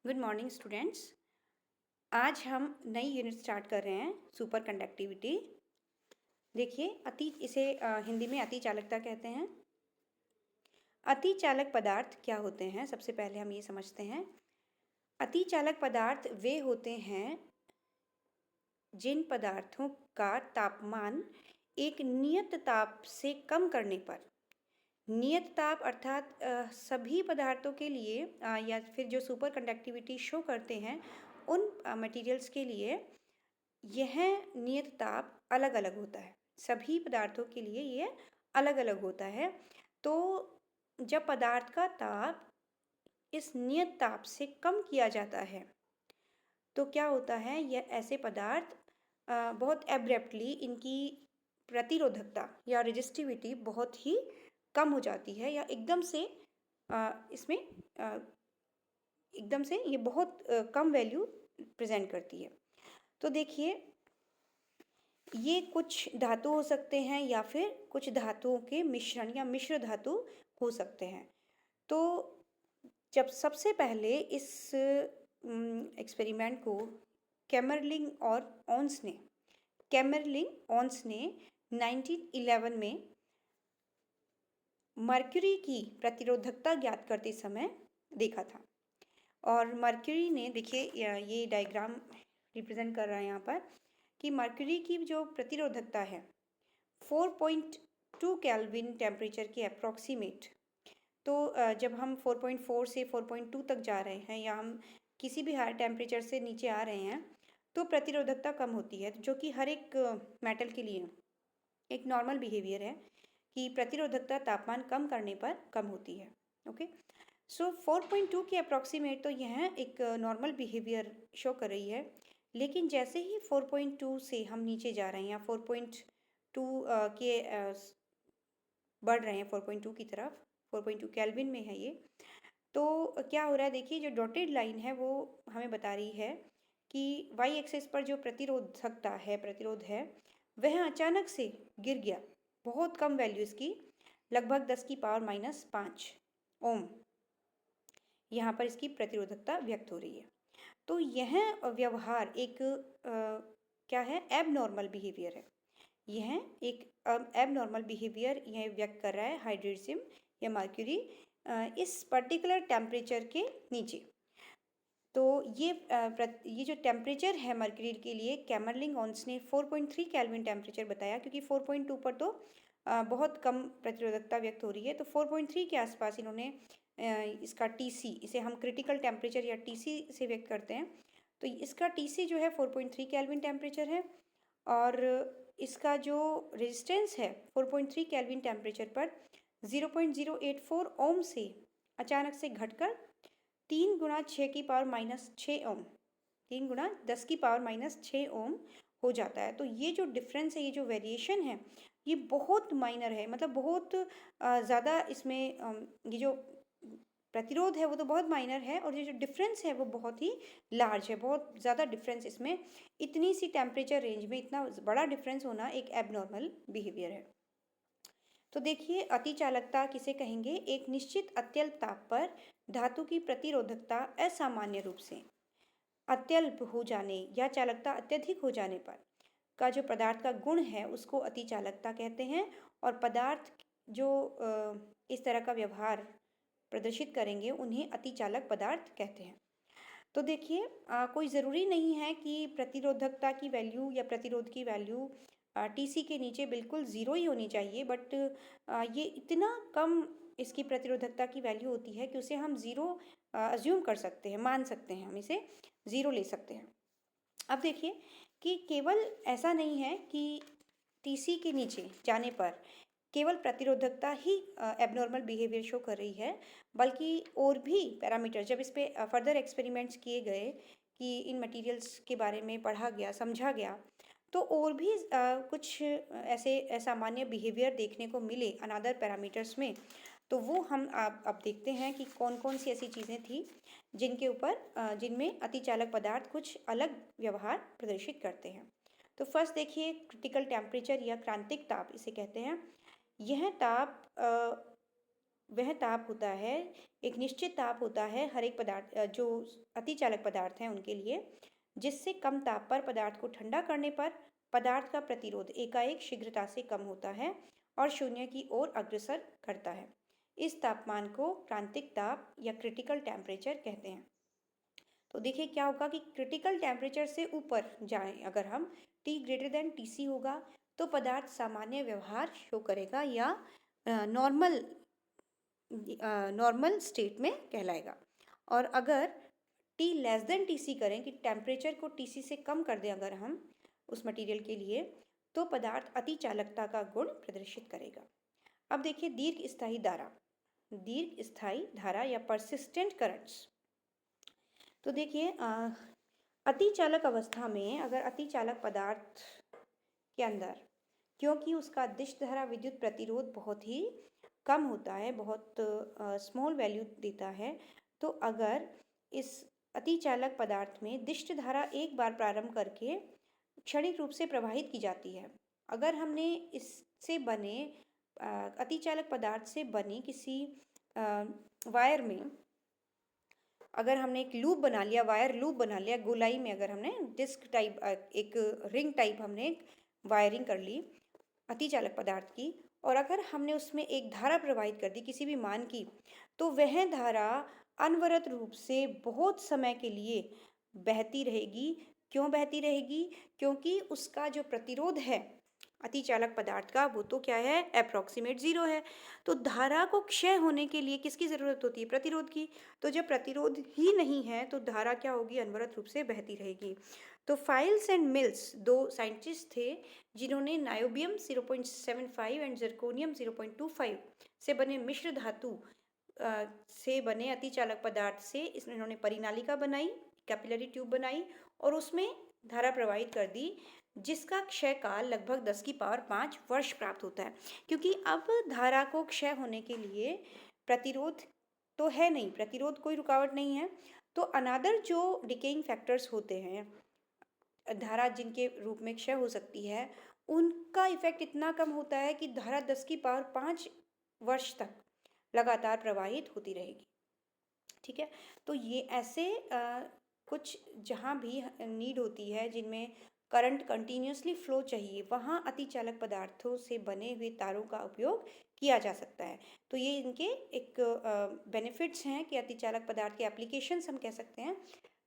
Good morning students. आज हम नई यूनिट स्टार्ट कर रहे हैं सुपर कंडक्टिविटी। देखिए इसे हिंदी में अति चालकता कहते हैं। अति चालक पदार्थ क्या होते हैं, सबसे पहले हम ये समझते हैं। अति चालक पदार्थ वे होते हैं जिन पदार्थों का तापमान एक नियत ताप से कम करने पर, नियत ताप अर्थात सभी पदार्थों के लिए या फिर जो सुपर कंडक्टिविटी शो करते हैं उन मटेरियल्स के लिए यह नियत ताप अलग अलग होता है। सभी पदार्थों के लिए ये अलग अलग होता है। तो जब पदार्थ का ताप इस नियत ताप से कम किया जाता है तो क्या होता है, यह ऐसे पदार्थ बहुत एब्रप्टली इनकी प्रतिरोधकता या रेजिस्टिविटी बहुत ही कम हो जाती है, या इसमें एकदम से ये बहुत कम वैल्यू प्रेजेंट करती है। तो देखिए, ये कुछ धातु हो सकते हैं या फिर कुछ धातुओं के मिश्रण या मिश्र धातु हो सकते हैं। तो जब सबसे पहले इस एक्सपेरिमेंट को कैमरलिंग ओन्स ने 1911 में मर्क्यूरी की प्रतिरोधकता ज्ञात करते समय देखा था। और मर्क्यूरी ने, देखिए ये डायग्राम रिप्रेजेंट कर रहा है यहाँ पर, कि मर्क्यूरी की जो प्रतिरोधकता है 4.2 केल्विन टेम्परेचर के अप्रॉक्सीमेट। तो जब हम 4.4 से 4.2 तक जा रहे हैं या हम किसी भी हायर टेम्परेचर से नीचे आ रहे हैं तो प्रतिरोधकता कम होती है, जो कि हर एक मेटल के लिए एक नॉर्मल बिहेवियर है कि प्रतिरोधकता तापमान कम करने पर कम होती है। ओके, सो 4.2 के अप्रॉक्सीमेट तो यह एक नॉर्मल बिहेवियर शो कर रही है। लेकिन जैसे ही 4.2 से हम नीचे जा रहे हैं या 4.2 के बढ़ रहे हैं 4.2 की तरफ, 4.2 केल्विन में है ये, तो क्या हो रहा है, देखिए जो डॉटेड लाइन है वो हमें बता रही है कि वाई एक्सिस पर जो प्रतिरोध है वह अचानक से गिर गया। बहुत कम वैल्यू इसकी, लगभग 10⁻⁵ ओम यहाँ पर इसकी प्रतिरोधकता व्यक्त हो रही है। तो यह व्यवहार एक क्या है, एबनॉर्मल बिहेवियर है। यह एक एबनॉर्मल बिहेवियर यह व्यक्त कर रहा है हाइड्रोजियम या मर्क्यूरी इस पर्टिकुलर टेम्परेचर के नीचे। तो ये जो टेम्परेचर है मर्क्यूरी के लिए, कैमरलिंग ओन्स ने 4.3 केल्विन टेम्परेचर बताया, क्योंकि 4.2 पर तो बहुत कम प्रतिरोधकता व्यक्त हो रही है। तो 4.3 के आसपास इन्होंने इसका टीसी, इसे हम क्रिटिकल टेम्परेचर या टीसी से व्यक्त करते हैं। तो इसका टीसी जो है 4.3 केल्विन टेम्परेचर है, और इसका जो रेजिस्टेंस है 4.3 केल्विन टेम्परेचर पर 0.084 ओम से अचानक से घटकर 3 गुणा 10⁻⁶ ओम, 3 गुणा 10⁻�6 ओम हो जाता है। तो ये जो डिफरेंस है, ये जो वेरिएशन है, ये बहुत माइनर है, मतलब बहुत ज़्यादा इसमें ये जो प्रतिरोध है वो तो बहुत माइनर है, और ये जो डिफरेंस है वो बहुत ही लार्ज है, बहुत ज़्यादा डिफरेंस इसमें। इतनी सी टेम्परेचर रेंज में इतना बड़ा डिफरेंस होना एक एबनॉर्मल बिहेवियर है। तो देखिए, अति चालकता किसे कहेंगे, एक निश्चित अत्यल्प ताप पर धातु की प्रतिरोधकता असामान्य रूप से अत्यल्प हो जाने या चालकता अत्यधिक हो जाने पर का जो पदार्थ का गुण है उसको अति चालकता कहते हैं। और पदार्थ जो इस तरह का व्यवहार प्रदर्शित करेंगे उन्हें अति चालक पदार्थ कहते हैं। तो देखिए, कोई ज़रूरी नहीं है कि प्रतिरोधकता की वैल्यू या प्रतिरोध की वैल्यू टीसी के नीचे बिल्कुल ज़ीरो ही होनी चाहिए, बट ये इतना कम इसकी प्रतिरोधकता की वैल्यू होती है कि उसे हम ज़ीरो अज्यूम कर सकते हैं, मान सकते हैं, हम इसे ज़ीरो ले सकते हैं। अब देखिए कि केवल ऐसा नहीं है कि टीसी के नीचे जाने पर केवल प्रतिरोधकता ही एबनॉर्मल बिहेवियर शो कर रही है, बल्कि और भी पैरामीटर जब इस पे फर्दर एक्सपेरिमेंट्स किए गए, कि इन मटेरियल्स के बारे में पढ़ा गया, समझा गया, तो और भी कुछ ऐसे असामान्य बिहेवियर देखने को मिले अनदर पैरामीटर्स में। तो वो हम अब देखते हैं कि कौन कौन सी ऐसी चीज़ें थी जिनमें अतिचालक पदार्थ कुछ अलग व्यवहार प्रदर्शित करते हैं। तो फर्स्ट देखिए, क्रिटिकल टेम्परेचर या क्रांतिक ताप इसे कहते हैं। यह ताप वह ताप होता है, एक निश्चित ताप होता है हर एक पदार्थ जो अतिचालक पदार्थ हैं उनके लिए, जिससे कम ताप पर पदार्थ को ठंडा करने पर पदार्थ का प्रतिरोध एकाएक शीघ्रता से कम होता है और शून्य की ओर अग्रसर करता है। इस तापमान को क्रांतिक ताप या क्रिटिकल टेम्परेचर कहते हैं। तो देखिए क्या होगा कि क्रिटिकल टेम्परेचर से ऊपर जाएं अगर हम, T ग्रेटर देन TC होगा तो पदार्थ सामान्य व्यवहार शो करेगा या नॉर्मल स्टेट में कहलाएगा। और अगर T लेस देन TC करें कि टेम्परेचर को TC से कम कर दें अगर हम उस मटेरियल के लिए, तो पदार्थ अति चालकता का गुण प्रदर्शित करेगा। अब देखिए दीर्घ स्थायी धारा या परसिस्टेंट करंट्स। तो देखिए अतिचालक अवस्था में अगर अतिचालक पदार्थ के अंदर, क्योंकि उसका दिष्ट धारा विद्युत प्रतिरोध बहुत ही कम होता है, बहुत स्मॉल वैल्यू देता है, तो अगर इस अतिचालक पदार्थ में दिष्ट धारा एक बार प्रारंभ करके क्षणिक रूप से प्रवाहित की जाती है। अगर हमने इससे बने अतिचालक पदार्थ से बने किसी वायर में अगर हमने एक लूप बना लिया, वायर लूप बना लिया, गोलाई में अगर हमने डिस्क टाइप एक रिंग टाइप हमने वायरिंग कर ली अतिचालक पदार्थ की, और अगर हमने उसमें एक धारा प्रवाहित कर दी किसी भी मान की, तो वह धारा अनवरत रूप से बहुत समय के लिए बहती रहेगी। क्यों बहती रहेगी? क्योंकि उसका जो प्रतिरोध है अतिचालक पदार्थ का वो तो क्या है, अप्रॉक्सीमेट 0 है। तो धारा को क्षय होने के लिए किसकी ज़रूरत होती है? प्रतिरोध की। तो जब प्रतिरोध ही नहीं है तो धारा क्या होगी? अनवरत रूप से बहती रहेगी। तो फाइल्स एंड मिल्स 2 साइंटिस्ट थे जिन्होंने नायोबियम 0.75 एंड जिरकोनियम 0.25 से बने मिश्र धातु से बने अतिचालक पदार्थ से इन्होंने परिनालिका बनाई, कैपिलरी ट्यूब बनाई और उसमें धारा प्रवाहित कर दी, जिसका क्षय काल लगभग 10 की पावर 5 वर्ष प्राप्त होता है। क्योंकि अब धारा को क्षय होने के लिए प्रतिरोध तो है नहीं, प्रतिरोध कोई रुकावट नहीं है, तो अनादर जो डिकेइंग फैक्टर्स होते हैं धारा जिनके रूप में क्षय हो सकती है, उनका इफेक्ट इतना कम होता है कि धारा 10 की पावर 5 वर्ष तक लगातार प्रवाहित होती रहेगी। ठीक है, तो ये ऐसे कुछ जहाँ भी नीड होती है जिनमें करंट कंटिन्यूसली फ्लो चाहिए, वहाँ अतिचालक पदार्थों से बने हुए तारों का उपयोग किया जा सकता है। तो ये इनके एक बेनिफिट्स हैं कि अतिचालक पदार्थ के एप्लीकेशंस हम कह सकते हैं।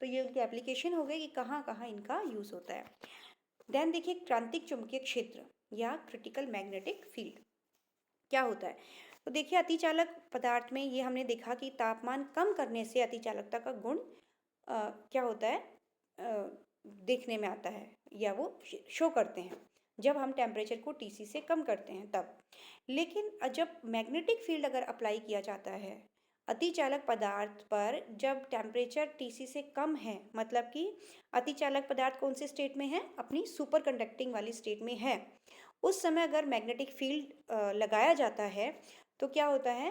तो ये उनके एप्लीकेशन हो गए कि कहाँ कहाँ इनका यूज़ होता है। देन देखिए क्रांतिक चुंबकीय क्षेत्र या क्रिटिकल मैग्नेटिक फील्ड क्या होता है। तो देखिए अतिचालक पदार्थ में ये हमने देखा कि तापमान कम करने से अतिचालकता का गुण क्या होता है, देखने में आता है या वो शो करते हैं जब हम टेम्परेचर को TC से कम करते हैं तब। लेकिन जब मैग्नेटिक फील्ड अगर अप्लाई किया जाता है अतिचालक पदार्थ पर, जब टेम्परेचर TC से कम है, मतलब कि अतिचालक पदार्थ कौन से स्टेट में है? अपनी सुपर कंडक्टिंग वाली स्टेट में है, उस समय अगर मैग्नेटिक फील्ड लगाया जाता है तो क्या होता है,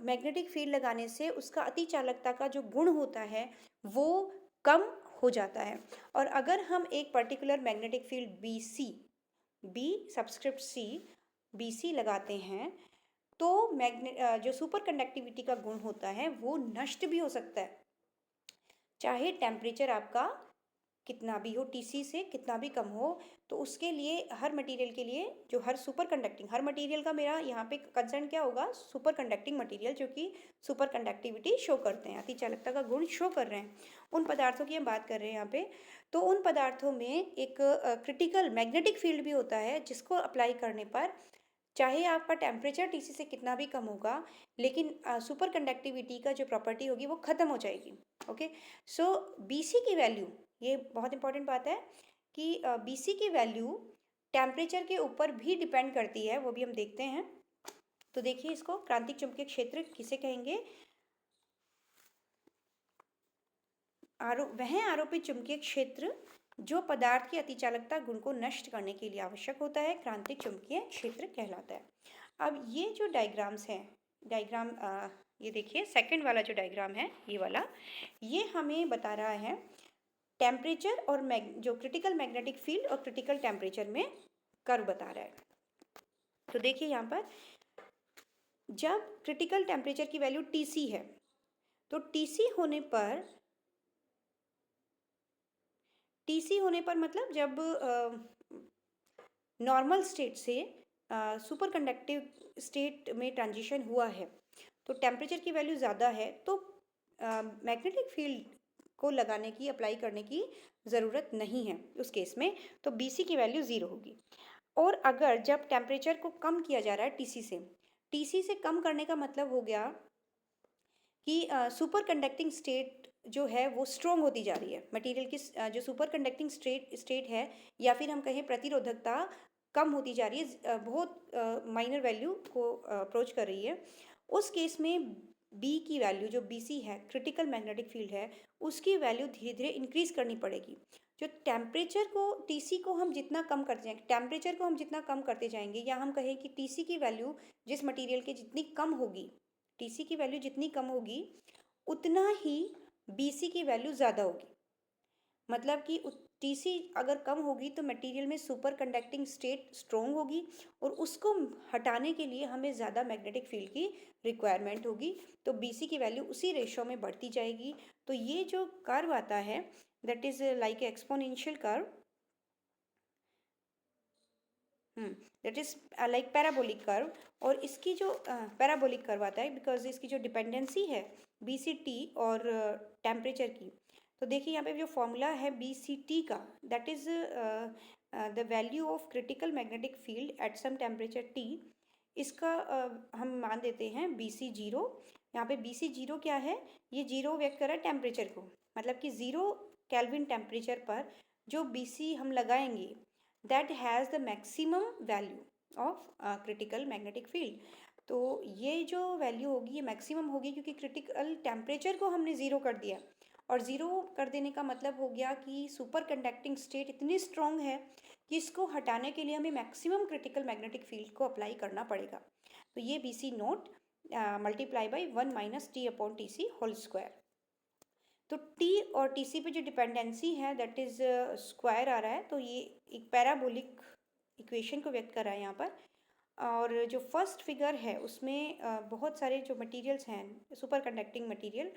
मैग्नेटिक फील्ड लगाने से उसका अतिचालकता का जो गुण होता है वो कम हो जाता है। और अगर हम एक particular magnetic field B subscript C BC लगाते हैं तो जो सुपर कंडक्टिविटी का गुण होता है वो नष्ट भी हो सकता है, चाहे टेम्परेचर आपका कितना भी हो, TC से कितना भी कम हो। तो उसके लिए हर मटेरियल के लिए जो हर सुपर कंडक्टिंग, हर मटेरियल का मेरा यहाँ पे कंसर्न क्या होगा? सुपर कंडक्टिंग मटेरियल जो कि सुपर कंडक्टिविटी शो करते हैं, अतिचालकता का गुण शो कर रहे हैं, उन पदार्थों की हम बात कर रहे हैं यहाँ पे। तो उन पदार्थों में एक क्रिटिकल मैग्नेटिक फील्ड भी होता है जिसको अप्लाई करने पर चाहे आपका टेम्परेचर TC से कितना भी कम होगा, लेकिन सुपर कंडक्टिविटी का जो प्रॉपर्टी होगी वो ख़त्म हो जाएगी। ओके, सो BC की वैल्यू, ये बहुत इंपॉर्टेंट बात है कि BC की वैल्यू टेम्परेचर के ऊपर भी डिपेंड करती है, वो भी हम देखते हैं। तो देखिए इसको क्रांतिक चुंबकीय क्षेत्र किसे कहेंगे? वह आरोपित चुंबकीय क्षेत्र जो पदार्थ की अतिचालकता गुण को नष्ट करने के लिए आवश्यक होता है, क्रांतिक चुंबकीय क्षेत्र कहलाता है। अब ये जो डायग्राम्स हैं, डायग्राम ये देखिए सेकंड वाला जो डायग्राम है ये वाला, ये हमें बता रहा है टेम्परेचर और जो क्रिटिकल मैग्नेटिक फील्ड और क्रिटिकल टेम्परेचर में कर्व बता रहा है। तो देखिए यहाँ पर जब क्रिटिकल टेम्परेचर की वैल्यू TC है, तो TC होने पर मतलब जब नॉर्मल स्टेट से सुपर कंडक्टिव स्टेट में ट्रांजिशन हुआ है, तो टेम्परेचर की वैल्यू ज़्यादा है, तो मैग्नेटिक फील्ड को लगाने की, अप्लाई करने की ज़रूरत नहीं है उस केस में। तो BC की वैल्यू 0 होगी। और अगर जब टेम्परेचर को कम किया जा रहा है TC से कम करने का मतलब हो गया कि सुपर कंडक्टिंग स्टेट जो है वो स्ट्रोंग होती जा रही है। मटेरियल की जो सुपर कंडक्टिंग स्टेट है, या फिर हम कहें प्रतिरोधकता कम होती जा रही है, बहुत माइनर वैल्यू को अप्रोच कर रही है। उस केस में बी की वैल्यू जो BC है, क्रिटिकल मैग्नेटिक फील्ड है, उसकी वैल्यू धीरे धीरे इंक्रीज करनी पड़ेगी। जो टेम्परेचर को TC को हम जितना कम करते जाएंगे, टेम्परेचर को हम जितना कम करते जाएंगे, या हम कहें कि TC की वैल्यू जिस मटेरियल की जितनी कम होगी, TC की वैल्यू जितनी कम होगी, उतना ही BC की वैल्यू ज़्यादा होगी। मतलब कि TC अगर कम होगी तो मटेरियल में सुपर कंडक्टिंग स्टेट स्ट्रोंग होगी, और उसको हटाने के लिए हमें ज़्यादा मैग्नेटिक फील्ड की रिक्वायरमेंट होगी। तो BC की वैल्यू उसी रेशो में बढ़ती जाएगी। तो ये जो कर्व आता है, that is like exponential curve, that is like parabolic curve. और इसकी जो पैराबोलिक कर्व आता है, बिकॉज इसकी जो डिपेंडेंसी है BCT और टेम्परेचर की। तो देखिए यहाँ पे जो फॉर्मूला है BCT का, that is the value of critical magnetic field at some temperature T। इसका हम मान देते हैं BC 0। यहाँ पे BC 0 क्या है, ये 0 व्यक्त कर रहा है टेम्परेचर को, मतलब कि 0 केल्विन टेम्परेचर पर जो BC हम लगाएंगे, that has the maximum value of critical magnetic field. तो ये जो वैल्यू होगी ये मैक्सिमम होगी, क्योंकि क्रिटिकल टेम्परेचर को हमने ज़ीरो कर दिया। और ज़ीरो कर देने का मतलब हो गया कि सुपर कंडक्टिंग स्टेट इतनी स्ट्रॉन्ग है कि इसको हटाने के लिए हमें मैक्सिमम क्रिटिकल मैग्नेटिक फील्ड को अप्लाई करना पड़ेगा। तो ये BC naught multiply by 1 - T/TC whole square. तो T और TC पे जो डिपेंडेंसी है, दैट इज स्क्वायर आ रहा है, तो ये एक पैराबोलिक इक्वेशन को व्यक्त कर रहा है यहाँ पर। और जो फर्स्ट फिगर है उसमें बहुत सारे जो मटेरियल्स हैं सुपर कंडक्टिंग मटेरियल,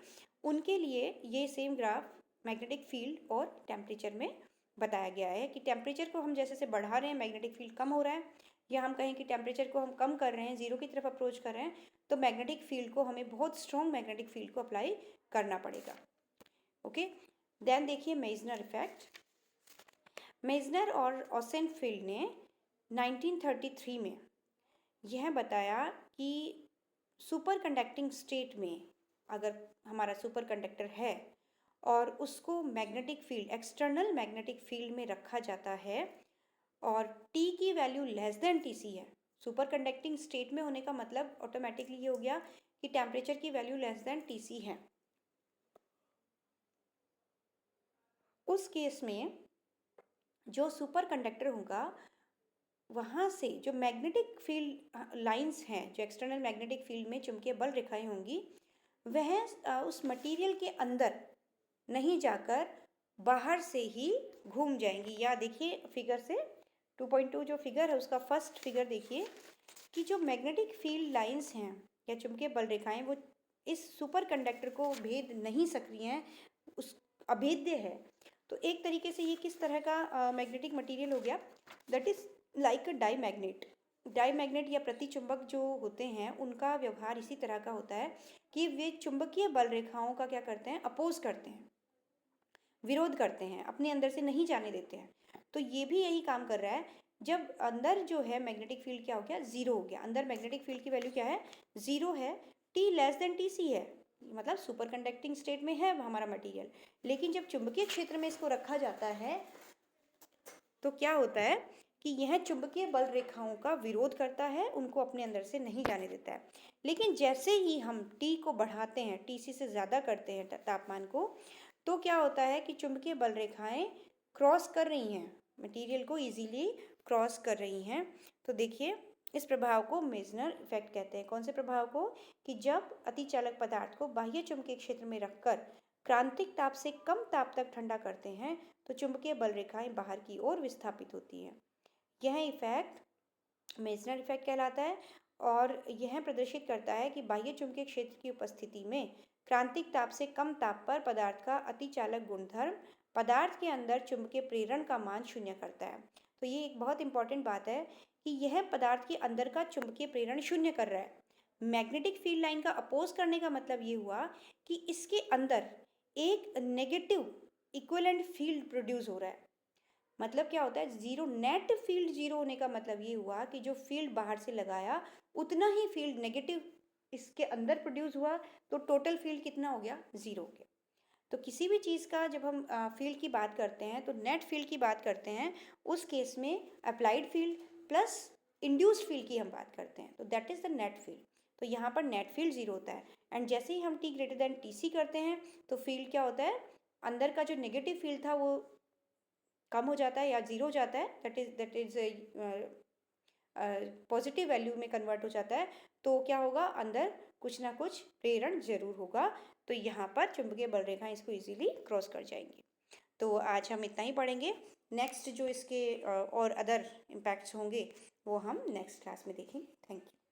उनके लिए ये सेम ग्राफ मैग्नेटिक फील्ड और टेम्परेचर में बताया गया है कि टेम्परेचर को हम जैसे से बढ़ा रहे हैं मैग्नेटिक फील्ड कम हो रहा है, या हम कहें कि टेम्परेचर को हम कम कर रहे हैं, ज़ीरो की तरफ अप्रोच कर रहे हैं, तो मैग्नेटिक फील्ड को हमें बहुत स्ट्रॉन्ग मैग्नेटिक फील्ड को अप्लाई करना पड़ेगा। ओके, देन देखिए मेजनर इफेक्ट। मेजनर और ओसेनफील्ड ने 1933 में यह बताया कि सुपर कंडक्टिंग स्टेट में अगर हमारा सुपर कंडक्टर है और उसको magnetic field, external magnetic field में रखा जाता है, और T की वैल्यू लेस देन TC है, सुपर कंडक्टिंग स्टेट में होने का मतलब ऑटोमेटिकली ये हो गया कि टेम्परेचर की वैल्यू लेस देन TC है। उस केस में जो सुपर कंडक्टर होगा, वहाँ से जो मैग्नेटिक फील्ड लाइंस हैं, जो एक्सटर्नल मैग्नेटिक फील्ड में चुंबकीय बल रेखाएं होंगी, वह उस मटेरियल के अंदर नहीं जाकर बाहर से ही घूम जाएंगी। या देखिए फिगर से 2.2 जो फिगर है उसका फर्स्ट फिगर देखिए कि जो मैग्नेटिक फील्ड लाइंस हैं या चुंबकीय बल रेखाएं, वो इस सुपर कंडक्टर को भेद नहीं सक रही हैं, उस अभेद्य है। तो एक तरीके से ये किस तरह का मैग्नेटिक मटेरियल हो गया, दैट इज लाइक अ डाईमैग्नेट। डाईमैग्नेट या प्रतिचुंबक जो होते हैं उनका व्यवहार इसी तरह का होता है कि वे चुंबकीय बल रेखाओं का क्या करते हैं, अपोज करते हैं, विरोध करते हैं, अपने अंदर से नहीं जाने देते हैं। तो ये भी यही काम कर रहा है। जब अंदर जो है मैग्नेटिक फील्ड क्या हो गया, ज़ीरो हो गया, अंदर मैग्नेटिक फील्ड की वैल्यू क्या है, ज़ीरो है, T लेस देन TC है, मतलब सुपर कंडक्टिंग स्टेट में है हमारा मटेरियल। लेकिन जब चुंबकीय क्षेत्र में इसको रखा जाता है तो क्या होता है कि यह चुंबकीय बल रेखाओं का विरोध करता है, उनको अपने अंदर से नहीं जाने देता है। लेकिन जैसे ही हम T को बढ़ाते हैं, TC से ज़्यादा करते हैं तापमान को, तो क्या होता है कि चुंबकीय बल रेखाएं क्रॉस कर रही हैं, मटेरियल को इजीली क्रॉस कर रही हैं। तो देखिए इस प्रभाव को मेजनर इफेक्ट कहते हैं। कौन से प्रभाव को, कि जब अतिचालक पदार्थ को बाह्य चुंबकीय क्षेत्र में रखकर क्रांतिक ताप से कम ताप तक ठंडा करते हैं तो चुंबकीय बल रेखाएं बाहर की ओर विस्थापित होती हैं। यह इफेक्ट मेजनर इफेक्ट कहलाता है। और यह प्रदर्शित करता है कि बाह्य चुंबकीय क्षेत्र की उपस्थिति में क्रांतिक ताप से कम ताप पर पदार्थ का अतिचालक गुणधर्म पदार्थ के अंदर चुंबकीय प्रेरण का मान शून्य करता है। तो ये एक बहुत इंपॉर्टेंट बात है कि यह पदार्थ के अंदर का चुंबकीय प्रेरण शून्य कर रहा है। मैग्नेटिक फील्ड लाइन का अपोज करने का मतलब ये हुआ कि इसके अंदर एक नेगेटिव इक्विवेलेंट फील्ड प्रोड्यूस हो रहा है। मतलब क्या होता है, जीरो नेट फील्ड जीरो होने का मतलब ये हुआ कि जो फील्ड बाहर से लगाया उतना ही फील्ड नेगेटिव इसके अंदर प्रोड्यूस हुआ, तो टोटल फील्ड कितना हो गया, जीरो हो गया। तो किसी भी चीज़ का जब हम फील्ड की बात करते हैं तो नेट फील्ड की बात करते हैं, उस केस में applied field plus induced field की हम बात करते हैं, तो that is the net field. तो यहाँ पर नेट फील्ड जीरो होता है। एंड जैसे ही हम T greater than T C करते हैं तो फील्ड क्या होता है, अंदर का जो नेगेटिव फील्ड था वो कम हो जाता है या जीरो हो जाता है, दैट इज पॉजिटिव वैल्यू में कन्वर्ट हो जाता है। तो क्या होगा, अंदर कुछ ना कुछ प्रेरण जरूर होगा। तो यहाँ पर चुंबकीय बल रेखा इसको इजीली क्रॉस कर जाएंगी। तो आज हम इतना ही पढ़ेंगे। नेक्स्ट जो इसके और अदर इम्पैक्ट्स होंगे वो हम नेक्स्ट क्लास में देखेंगे। Thank you.